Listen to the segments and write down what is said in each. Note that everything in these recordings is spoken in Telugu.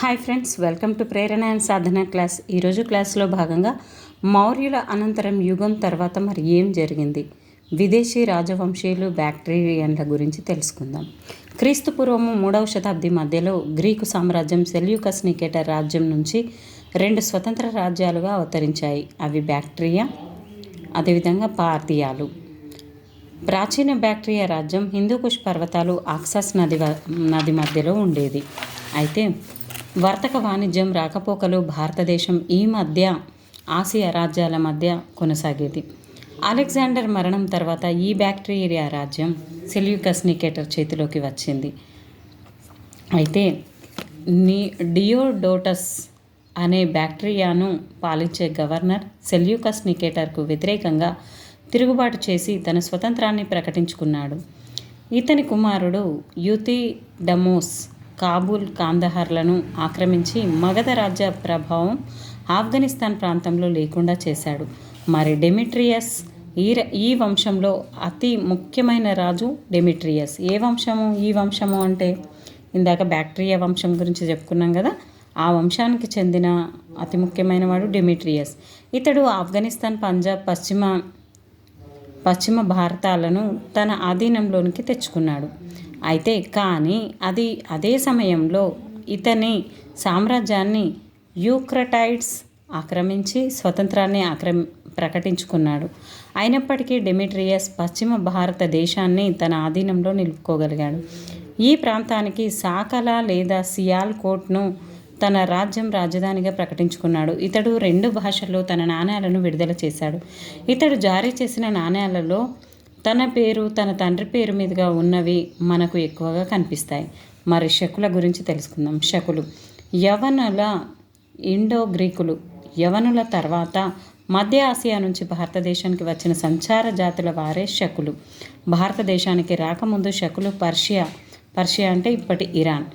Hi friends, welcome to Prerana and Sadhana class. ఈరోజు క్లాస్లో భాగంగా మౌర్యుల అనంతరం యుగం తర్వాత మరి ఏం జరిగింది, విదేశీ రాజవంశీయులు బ్యాక్ట్రియన్ల గురించి తెలుసుకుందాం. క్రీస్తు పూర్వము 3వ శతాబ్ది మధ్యలో గ్రీకు సామ్రాజ్యం సెల్యూకస్ నికేటర్ రాజ్యం నుంచి 2 స్వతంత్ర రాజ్యాలుగా అవతరించాయి. అవి బ్యాక్ట్రియా, అదేవిధంగా పార్థియాలు. ప్రాచీన బ్యాక్ట్రియా రాజ్యం హిందూకుష్ పర్వతాలు, ఆక్సస్ నది మధ్యలో ఉండేది. అయితే వర్తక వాణిజ్యం రాకపోకలు భారతదేశం ఈ మధ్య ఆసియా రాజ్యాల మధ్య కొనసాగేది. అలెగ్జాండర్ మరణం తర్వాత ఈ బ్యాక్ట్రియా రాజ్యం సెల్యూకస్ నికేటర్ చేతిలోకి వచ్చింది. అయితే డియోడోటస్ అనే బ్యాక్ట్రియాను పాలించే గవర్నర్ సెల్యూకస్ నికేటర్కు వ్యతిరేకంగా తిరుగుబాటు చేసి తన స్వతంత్రాన్ని ప్రకటించుకున్నాడు. ఇతని కుమారుడు యూథిడమోస్ కాబూల్, కాందహార్లను ఆక్రమించి మగధ రాజ్య ప్రభావం ఆఫ్ఘనిస్తాన్ ప్రాంతంలో లేకుండా చేశాడు. మరి డెమిట్రియస్ ఈ వంశంలో అతి ముఖ్యమైన రాజు డెమిట్రియస్. ఏ వంశము ఈ వంశము అంటే ఇందాక బ్యాక్ట్రియా వంశం గురించి చెప్పుకున్నాం కదా, ఆ వంశానికి చెందిన అతి ముఖ్యమైన వాడు డెమిట్రియస్. ఇతడు ఆఫ్ఘనిస్తాన్, పంజాబ్, పశ్చిమ భారతాలను తన ఆధీనంలోనికి తెచ్చుకున్నాడు. అయితే కానీ అదే సమయంలో ఇతని సామ్రాజ్యాన్ని యూక్రటైడ్స్ ఆక్రమించి స్వతంత్రాన్ని ప్రకటించుకున్నాడు. అయినప్పటికీ డెమిట్రియస్ పశ్చిమ భారతదేశాన్ని తన ఆధీనంలో నిలుపుకోగలిగాడు. ఈ ప్రాంతానికి సాకల లేదా సియాల్కోట్ను తన రాజధానిగా ప్రకటించుకున్నాడు. ఇతడు 2 భాషల్లో తన నాణేలను విడుదల చేశాడు. ఇతడు జారీ చేసిన నాణేలలో తన పేరు, తన తండ్రి పేరు మీదుగా ఉన్నవి మనకు ఎక్కువగా కనిపిస్తాయి. మరి శకుల గురించి తెలుసుకుందాం. శకులు యవనుల ఇండో గ్రీకులు. యవనుల తర్వాత మధ్య ఆసియా నుంచి భారతదేశానికి వచ్చిన సంచార జాతుల వారే శకులు. భారతదేశానికి రాకముందు శకులు పర్షియా అంటే ఇప్పటి ఇరాన్,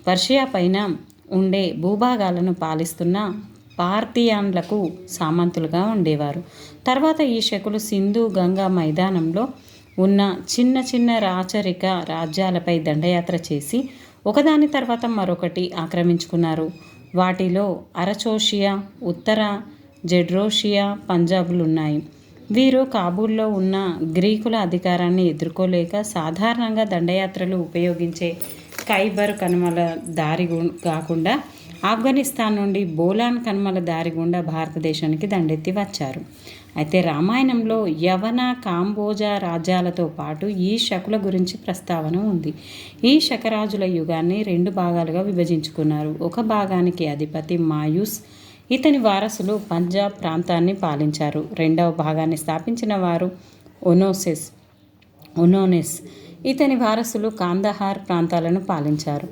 పర్షియా పైన ఉండే భూభాగాలను పాలిస్తున్న పార్థియన్లకు సామంతులుగా ఉండేవారు. తర్వాత ఈ శకులు సింధు, గంగా మైదానంలో ఉన్న చిన్న చిన్న రాచరిక రాజ్యాలపై దండయాత్ర చేసి ఒకదాని తర్వాత మరొకటి ఆక్రమించుకున్నారు. వాటిలో అరచోషియా, ఉత్తర జెడ్రోషియా, పంజాబ్లు ఉన్నాయి. వీరు కాబూల్లో ఉన్న గ్రీకుల అధికారాన్ని ఎదుర్కోలేక సాధారణంగా దండయాత్రలు ఉపయోగించే ఖైబర్ కనుమల దారి కాకుండా ఆఫ్ఘనిస్తాన్ నుండి బోలాన్ కనుమల దారి గుండా భారతదేశానికి దండెత్తి వచ్చారు. అయితే రామాయణంలో యవన, కాంబోజా రాజ్యాలతో పాటు ఈ శకుల గురించి ప్రస్తావన ఉంది. ఈ శకరాజుల యుగాన్ని 2 భాగాలుగా విభజించుకున్నారు. ఒక భాగానికి అధిపతి మాయూస్, ఇతని వారసులు పంజాబ్ ప్రాంతాన్ని పాలించారు. 2వ భాగాన్ని స్థాపించిన వారు ఒనోనెస్, ఇతని వారసులు కాందహార్ ప్రాంతాలను పాలించారు.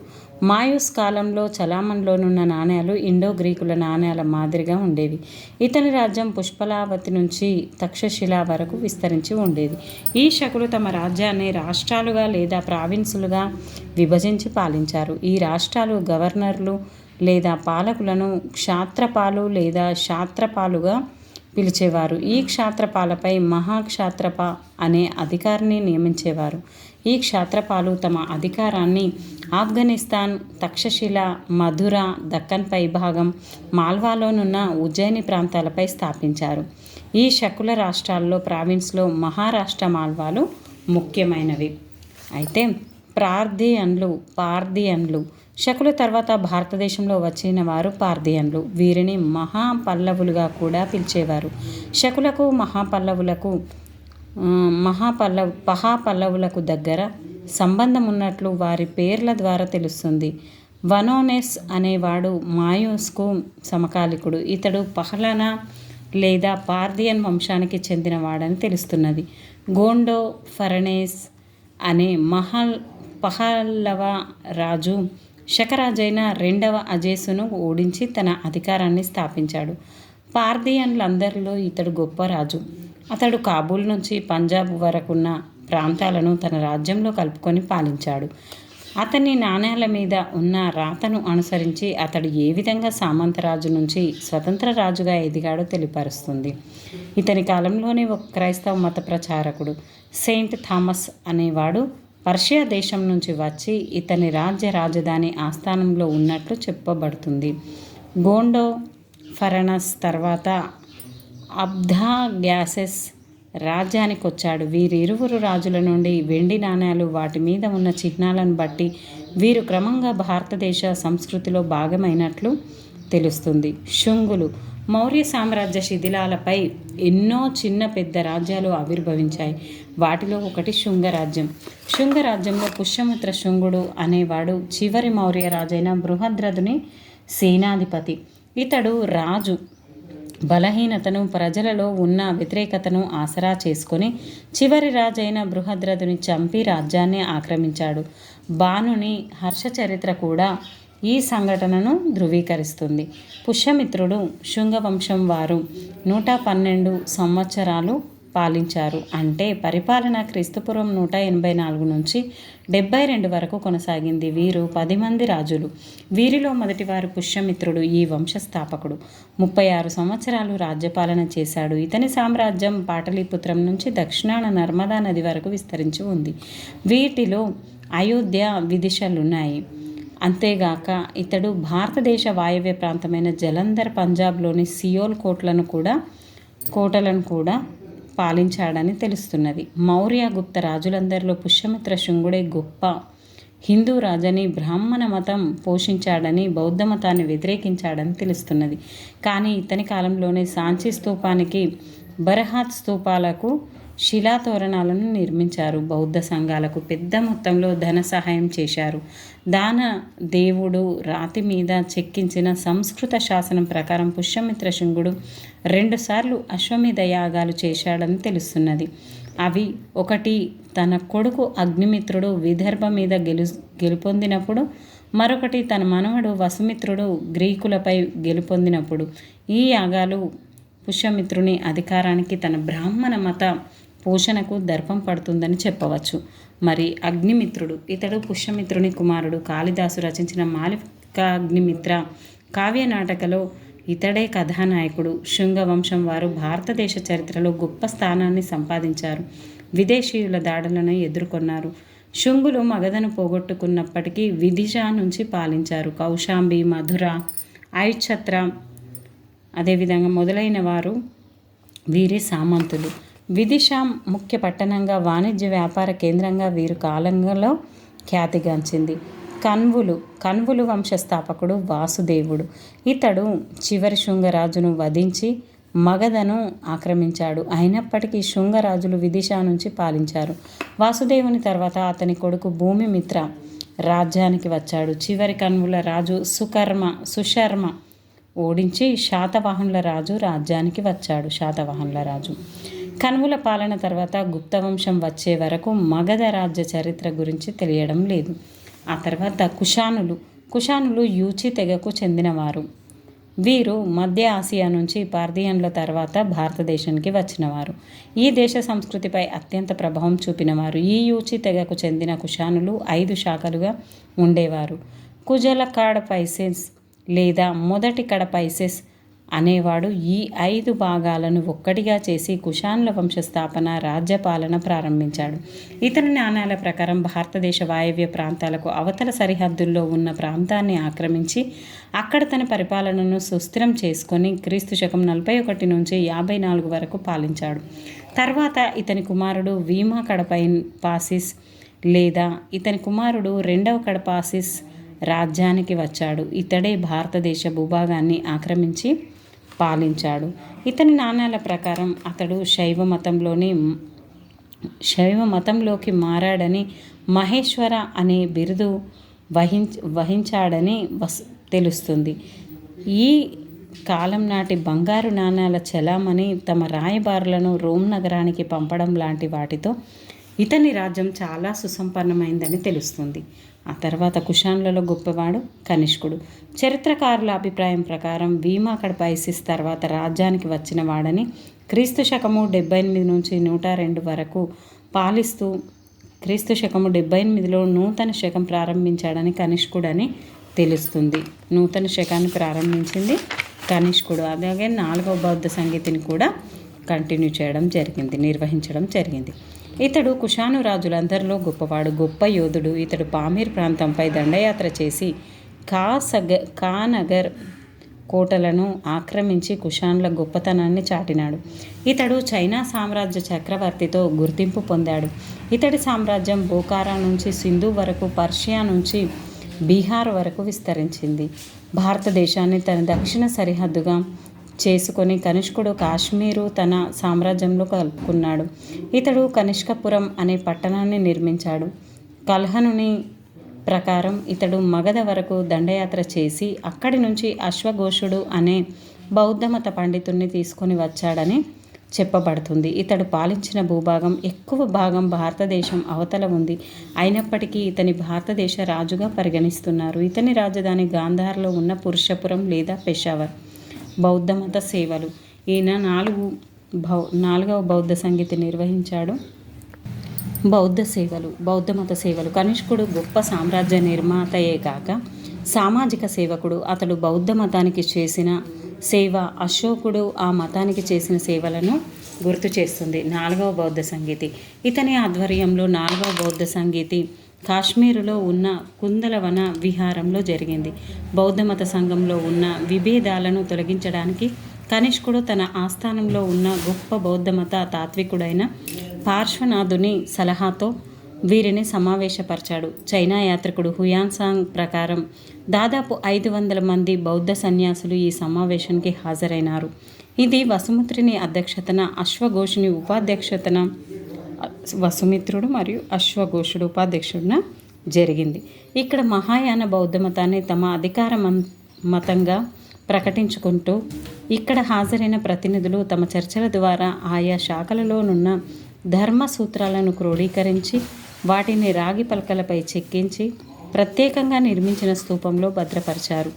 మాయూస్ కాలంలో చలామణిలోనున్న నాణేలు ఇండో గ్రీకుల నాణేల మాదిరిగా ఉండేవి. ఇతని రాజ్యం పుష్పలావతి నుంచి తక్షశిల వరకు విస్తరించి ఉండేది. ఈ శకులు తమ రాజ్యాన్ని రాష్ట్రాలుగా లేదా ప్రావిన్సులుగా విభజించి పాలించారు. ఈ రాష్ట్రాలు గవర్నర్లు లేదా పాలకులను క్షాత్రపాలు లేదా శాత్రపాలుగా పిలిచేవారు. ఈ క్షాత్రపాలపై మహాక్షాత్రప అనే అధికారిని నియమించేవారు. ఈ క్షాత్రపాలు తమ అధికారాన్ని ఆఫ్ఘనిస్తాన్, తక్షశిల, మధుర, దక్కన్ పై భాగం, మాల్వాలోనున్న ఉజ్జయిని ప్రాంతాలపై స్థాపించారు. ఈ శకుల రాష్ట్రాల్లో ప్రావిన్స్లో మహారాష్ట్ర, మాల్వాలు ముఖ్యమైనవి. అయితే పార్థియన్లు శకుల తర్వాత భారతదేశంలో వచ్చిన వారు పార్థియన్లు. వీరిని మహాపల్లవులుగా కూడా పిలిచేవారు. శకులకు పహాపల్లవులకు దగ్గర సంబంధం ఉన్నట్లు వారి పేర్ల ద్వారా తెలుస్తుంది. వనోనెస్ అనేవాడు మాయూస్కు సమకాలికుడు. ఇతడు పహలన లేదా పార్థియన్ వంశానికి చెందినవాడని తెలుస్తున్నది. గోండో ఫరనేస్ అనే పహల్లవ రాజు శకరాజైన 2వ అజేసును ఓడించి తన అధికారాన్ని స్థాపించాడు. పార్థియన్లందరిలో ఇతడు గొప్ప రాజు. అతడు కాబూల్ నుంచి పంజాబ్ వరకున్న ప్రాంతాలను తన రాజ్యంలో కలుపుకొని పాలించాడు. అతని నాణేల మీద ఉన్న రాతను అనుసరించి అతడు ఏ విధంగా సామంతరాజు నుంచి స్వతంత్ర రాజుగా ఎదిగాడో తెలియపరుస్తుంది. ఇతని కాలంలోనే ఒక క్రైస్తవ మత ప్రచారకుడు సెయింట్ థామస్ అనేవాడు పర్షియా దేశం నుంచి వచ్చి ఇతని రాజ్య రాజధాని ఆస్థానంలో ఉన్నట్లు చెప్పబడుతుంది. గోండో ఫరనస్ తర్వాత అబ్దాగ్యాసెస్ రాజ్యానికి వచ్చాడు. వీరిరువురు రాజుల నుండి వెండి నాణేలు, వాటి మీద ఉన్న చిహ్నాలను బట్టి వీరు క్రమంగా భారతదేశ సంస్కృతిలో భాగమైనట్లు తెలుస్తుంది. శుంగులు మౌర్య సామ్రాజ్య శిథిలాలపై ఎన్నో చిన్న పెద్ద రాజ్యాలు ఆవిర్భవించాయి. వాటిలో ఒకటి శుంగరాజ్యం. శుంగరాజ్యంలో పుష్యమిత్ర శుంగుడు అనేవాడు చివరి మౌర్య రాజైన బృహద్రథుని సేనాధిపతి. ఇతడు రాజు బలహీనతను, ప్రజలలో ఉన్న వ్యతిరేకతను ఆసరా చేసుకొని చివరి రాజైన బృహద్రథుని చంపి రాజ్యాన్ని ఆక్రమించాడు. బాణుని హర్షచరిత్ర కూడా ఈ సంఘటనను ధృవీకరిస్తుంది. పుష్యమిత్రుడు శుంగవంశం వారు 112 సంవత్సరాలు పాలించారు. అంటే పరిపాలన క్రీస్తుపూర్వం 184 నుంచి 72 వరకు కొనసాగింది. వీరు 10 మంది రాజులు. వీరిలో మొదటివారు పుష్యమిత్రుడు, ఈ వంశస్థాపకుడు. 36 సంవత్సరాలు రాజ్యపాలన చేశాడు. ఇతని సామ్రాజ్యం పాటలీపుత్రం నుంచి దక్షిణాన నర్మదా నది వరకు విస్తరించి ఉంది. వీటిలో అయోధ్య, విదిశలున్నాయి. అంతేగాక ఇతడు భారతదేశ వాయవ్య ప్రాంతమైన జలంధర్, పంజాబ్లోని సియోల్ కోటలను కూడా పాలించాడని తెలుస్తున్నది. మౌర్య, గుప్త రాజులందరిలో పుష్యమిత్ర శుంగుడే గొప్ప హిందూ రాజని, బ్రాహ్మణ మతం పోషించాడని, బౌద్ధ మతాన్ని వ్యతిరేకించాడని తెలుస్తున్నది. కానీ ఇతని కాలంలోనే సాంచి స్తూపానికి, బరహాత్ స్తూపాలకు శిలాతోరణాలను నిర్మించారు. బౌద్ధ సంఘాలకు పెద్ద మొత్తంలో ధన సహాయం చేశారు. దాన దేవుడు రాతి మీద చెక్కించిన సంస్కృత శాసనం ప్రకారం పుష్యమిత్ర శుంగుడు 2 సార్లు అశ్వమేధ యాగాలు చేశాడని తెలుస్తున్నది. అవి ఒకటి తన కొడుకు అగ్నిమిత్రుడు విదర్భ మీద గెలుపొందినప్పుడు, మరొకటి తన మనవడు వసుమిత్రుడు గ్రీకులపై గెలుపొందినప్పుడు. ఈ యాగాలు పుష్యమిత్రుని అధికారానికి, తన బ్రాహ్మణ మత పోషణకు దర్పం పడుతుందని చెప్పవచ్చు. మరి అగ్నిమిత్రుడు, ఇతడు పుష్యమిత్రుని కుమారుడు. కాళిదాసు రచించిన మాలికాగ్నిమిత్ర కావ్య నాటకలో ఇతడే కథానాయకుడు. శుంగ వంశం వారు భారతదేశ చరిత్రలో గొప్ప స్థానాన్ని సంపాదించారు. విదేశీయుల దాడులను ఎదుర్కొన్నారు. శుంగులు మగధను పోగొట్టుకున్నప్పటికీ విదిశా నుంచి పాలించారు. కౌశాంబి, మధుర, ఐచ్ఛత్ర అదేవిధంగా మొదలైన వారు వీరి సామంతులు. విదిశ ముఖ్య పట్టణంగా, వాణిజ్య వ్యాపార కేంద్రంగా వీరు కాలంలో ఖ్యాతిగాంచింది. కన్వులు వంశస్థాపకుడు వాసుదేవుడు. ఇతడు చివరి శుంగరాజును వధించి మగధను ఆక్రమించాడు. అయినప్పటికీ శుంగరాజులు విదిశా నుంచి పాలించారు. వాసుదేవుని తర్వాత అతని కొడుకు భూమిమిత్ర రాజ్యానికి వచ్చాడు. చివరి కన్వుల రాజు సుశర్మ ఓడించి శాతవాహనుల రాజు రాజ్యానికి వచ్చాడు. కన్వుల పాలన తర్వాత గుప్తవంశం వచ్చే వరకు మగధ రాజ్య చరిత్ర గురించి తెలియడం లేదు. ఆ తర్వాత కుషానులు యూచి తెగకు చెందినవారు. వీరు మధ్య ఆసియా నుంచి పార్థియన్ల తర్వాత భారతదేశానికి వచ్చినవారు. ఈ దేశ సంస్కృతిపై అత్యంత ప్రభావం చూపినవారు. ఈ యూచి తెగకు చెందిన కుషానులు 5 శాఖలుగా ఉండేవారు. కుజల కాడపైసెస్ లేదా మొదటి కడపైసెస్ అనేవాడు ఈ 5 భాగాలను ఒక్కటిగా చేసి కుషాన్ల వంశస్థాపన, రాజ్యపాలన ప్రారంభించాడు. ఇతని నాణేల ప్రకారం భారతదేశ వాయవ్య ప్రాంతాలకు అవతల సరిహద్దుల్లో ఉన్న ప్రాంతాన్ని ఆక్రమించి అక్కడ తన పరిపాలనను సుస్థిరం చేసుకొని క్రీస్తుశకం 41 నుంచి 54 వరకు పాలించాడు. తర్వాత ఇతని కుమారుడు వీమా కడపైపాసిస్ లేదా ఇతని కుమారుడు 2వ కడపాసిస్ రాజ్యానికి వచ్చాడు. ఇతడే భారతదేశ భూభాగాన్ని ఆక్రమించి పాలించాడు. ఇతని నాణేల ప్రకారం అతడు శైవ మతంలోకి మారాడని, మహేశ్వర అనే బిరుదు వహించాడని తెలుస్తుంది. ఈ కాలం నాటి బంగారు నాణేల చలామణి తమ రాయబారులను రోమ్ నగరానికి పంపడం లాంటి వాటితో ఇతని రాజ్యం చాలా సుసంపన్నమైందని తెలుస్తుంది. ఆ తర్వాత కుషాన్లలో గొప్పవాడు కనిష్కుడు. చరిత్రకారుల అభిప్రాయం ప్రకారం వీమా కడపైసిస్ తర్వాత రాజ్యానికి వచ్చిన వాడని, క్రీస్తు శకము 78 నుంచి 102 వరకు పాలిస్తూ క్రీస్తు శకము 78లో నూతన శకం ప్రారంభించాడని కనిష్కుడని తెలుస్తుంది. నూతన శకాన్ని ప్రారంభించింది కనిష్కుడు. అలాగే 4వ బౌద్ధ సంగీతిని కూడా నిర్వహించడం జరిగింది. ఇతడు కుషాను రాజులందరిలో గొప్పవాడు, గొప్ప యోధుడు. ఇతడు పామీర్ ప్రాంతంపై దండయాత్ర చేసి కానగర్ కోటలను ఆక్రమించి కుషాన్ల గొప్పతనాన్ని చాటినాడు. ఇతడు చైనా సామ్రాజ్య చక్రవర్తితో గుర్తింపు పొందాడు. ఇతడి సామ్రాజ్యం బోకారా నుంచి సింధు వరకు, పర్షియా నుంచి బీహార్ వరకు విస్తరించింది. భారతదేశాన్ని తన దక్షిణ సరిహద్దుగా చేసుకొని కనిష్కుడు కాశ్మీరు తన సామ్రాజ్యంలో కలుపుకున్నాడు. ఇతడు కనిష్కపురం అనే పట్టణాన్ని నిర్మించాడు. కల్హనుని ప్రకారం ఇతడు మగధ వరకు దండయాత్ర చేసి అక్కడి నుంచి అశ్వఘోషుడు అనే బౌద్ధమత పండితుణ్ణి తీసుకొని వచ్చాడని చెప్పబడుతుంది. ఇతడు పాలించిన భూభాగం ఎక్కువ భాగం భారతదేశం అవతల ఉంది. అయినప్పటికీ ఇతని భారతదేశ రాజుగా పరిగణిస్తున్నారు. ఇతని రాజధాని గాంధార్లో ఉన్న పురుషపురం లేదా పెషావర్. బౌద్ధమత సేవలు. ఈయన నాలుగవ బౌద్ధ సంగీతి నిర్వహించాడు. బౌద్ధమత సేవలు. కనిష్కుడు గొప్ప సామ్రాజ్య నిర్మాతయే కాక సామాజిక సేవకుడు. అతడు బౌద్ధ మతానికి చేసిన సేవ అశోకుడు ఆ మతానికి చేసిన సేవలను గుర్తు చేస్తుంది. 4వ బౌద్ధ సంగీతి. ఇతని ఆధ్వర్యంలో 4వ బౌద్ధ సంగీతి కాశ్మీరులో ఉన్న కుందలవన విహారంలో జరిగింది. బౌద్ధమత సంఘంలో ఉన్న విభేదాలను తొలగించడానికి కనిష్కుడు తన ఆస్థానంలో ఉన్న గొప్ప బౌద్ధమత తాత్వికుడైన పార్శ్వనాథుని సలహాతో వీరిని సమావేశపరిచాడు. చైనా యాత్రికుడు హుయాన్సాంగ్ ప్రకారం దాదాపు 500 మంది బౌద్ధ సన్యాసులు ఈ సమావేశానికి హాజరైనారు. ఇది వసుమిత్రుని అధ్యక్షతన, అశ్వఘోషుని ఉపాధ్యక్షతన, వసుమిత్రుడు మరియు అశ్వఘోషుడు ఉపాధ్యక్షుడిన జరిగింది. ఇక్కడ మహాయాన బౌద్ధ మతాన్ని తమ అధికార మతంగా ప్రకటించుకుంటూ ఇక్కడ హాజరైన ప్రతినిధులు తమ చర్చల ద్వారా ఆయా శాఖలలోనున్న ధర్మ సూత్రాలను క్రోడీకరించి వాటిని రాగి పలకలపై చెక్కించి ప్రత్యేకంగా నిర్మించిన స్తూపంలో భద్రపరిచారు.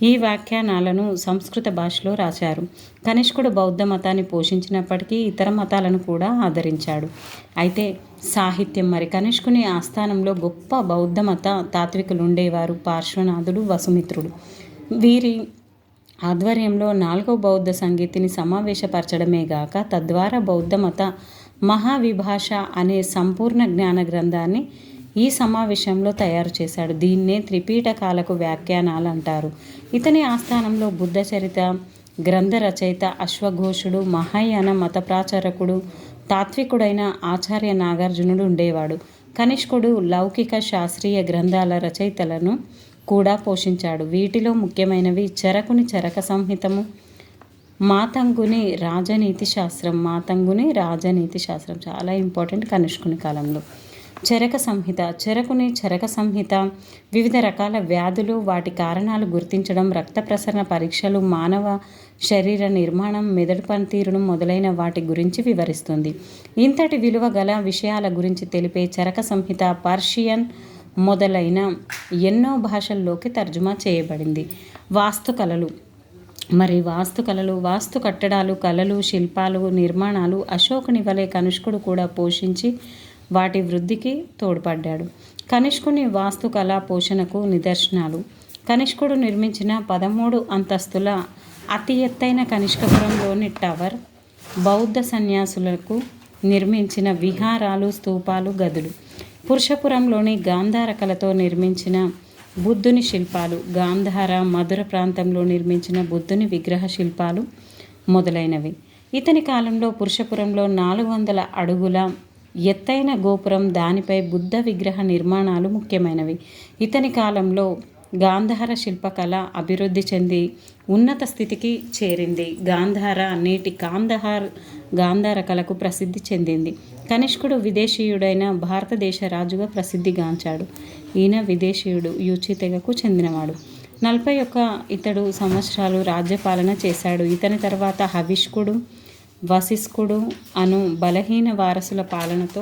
ఈ వ్యాఖ్యానాలను సంస్కృత భాషలో రాశారు. కనిష్కుడు బౌద్ధ మతాన్ని పోషించినప్పటికీ ఇతర మతాలను కూడా ఆదరించాడు. అయితే సాహిత్యం. మరి కనిష్కుని ఆస్థానంలో గొప్ప బౌద్ధ మత తాత్వికులు ఉండేవారు. పార్శ్వనాథుడు, వసుమిత్రుడు. వీరి ఆధ్వర్యంలో 4వ బౌద్ధ సంగీతిని సమావేశపరచడమే గాక తద్వారా బౌద్ధ మత మహావిభాష అనే సంపూర్ణ జ్ఞాన గ్రంథాన్ని ఈ సమావేశంలో తయారు చేశాడు. దీన్నే త్రిపీఠకాలకు వ్యాఖ్యానాలు అంటారు. ఇతని ఆస్థానంలో బుద్ధ చరిత గ్రంథ రచయిత అశ్వఘోషుడు, మహాయాన మత ప్రాచారకుడు, తాత్వికుడైన ఆచార్య నాగార్జునుడు ఉండేవాడు. కనిష్కుడు లౌకిక శాస్త్రీయ గ్రంథాల రచయితలను కూడా పోషించాడు. వీటిలో ముఖ్యమైనవి చరకుని చరక సంహితము, మాతంగుని రాజనీతి శాస్త్రం చాలా ఇంపార్టెంట్ కనిష్కుని కాలంలో. చరకుని చరక సంహిత వివిధ రకాల వ్యాధులు, వాటి కారణాలు గుర్తించడం, రక్త ప్రసరణ పరీక్షలు, మానవ శరీర నిర్మాణం, మెదడు పనితీరును మొదలైన వాటి గురించి వివరిస్తుంది. ఇంతటి విలువ గల విషయాల గురించి తెలిపే చరక సంహిత పర్షియన్ మొదలైన ఎన్నో భాషల్లోకి తర్జుమా చేయబడింది. వాస్తుకళలు. వాస్తు కట్టడాలు, కళలు, శిల్పాలు, నిర్మాణాలు అశోకుని వలె కనిష్కుడు కూడా పోషించి వాటి వృద్ధికి తోడ్పడ్డాడు. కనిష్కుని వాస్తుకళా పోషణకు నిదర్శనాలు. కనిష్కుడు నిర్మించిన 13 అంతస్తుల అతి ఎత్తైన కనిష్కపురంలోని టవర్, బౌద్ధ సన్యాసులకు నిర్మించిన విహారాలు, స్తూపాలు, గదులు, పురుషపురంలోని గాంధార కళతో నిర్మించిన బుద్ధుని శిల్పాలు, గాంధార మధుర ప్రాంతంలో నిర్మించిన బుద్ధుని విగ్రహ శిల్పాలు మొదలైనవి. ఇతని కాలంలో పురుషపురంలో 400 అడుగుల ఎత్తైన గోపురం, దానిపై బుద్ధ విగ్రహ నిర్మాణాలు ముఖ్యమైనవి. ఇతని కాలంలో గాంధార శిల్పకళ అభివృద్ధి చెంది ఉన్నత స్థితికి చేరింది. గాంధార నేటి గాంధార కళకు ప్రసిద్ధి చెందింది. కనిష్కుడు విదేశీయుడైన భారతదేశ రాజుగా ప్రసిద్ధిగాంచాడు. ఈయన విదేశీయుడు, యూచి తెగకు చెందినవాడు. 41 సంవత్సరాలు రాజ్యపాలన చేశాడు. ఇతని తర్వాత హవిష్కుడు, వసిష్కుడు అను బలహీన వారసుల పాలనతో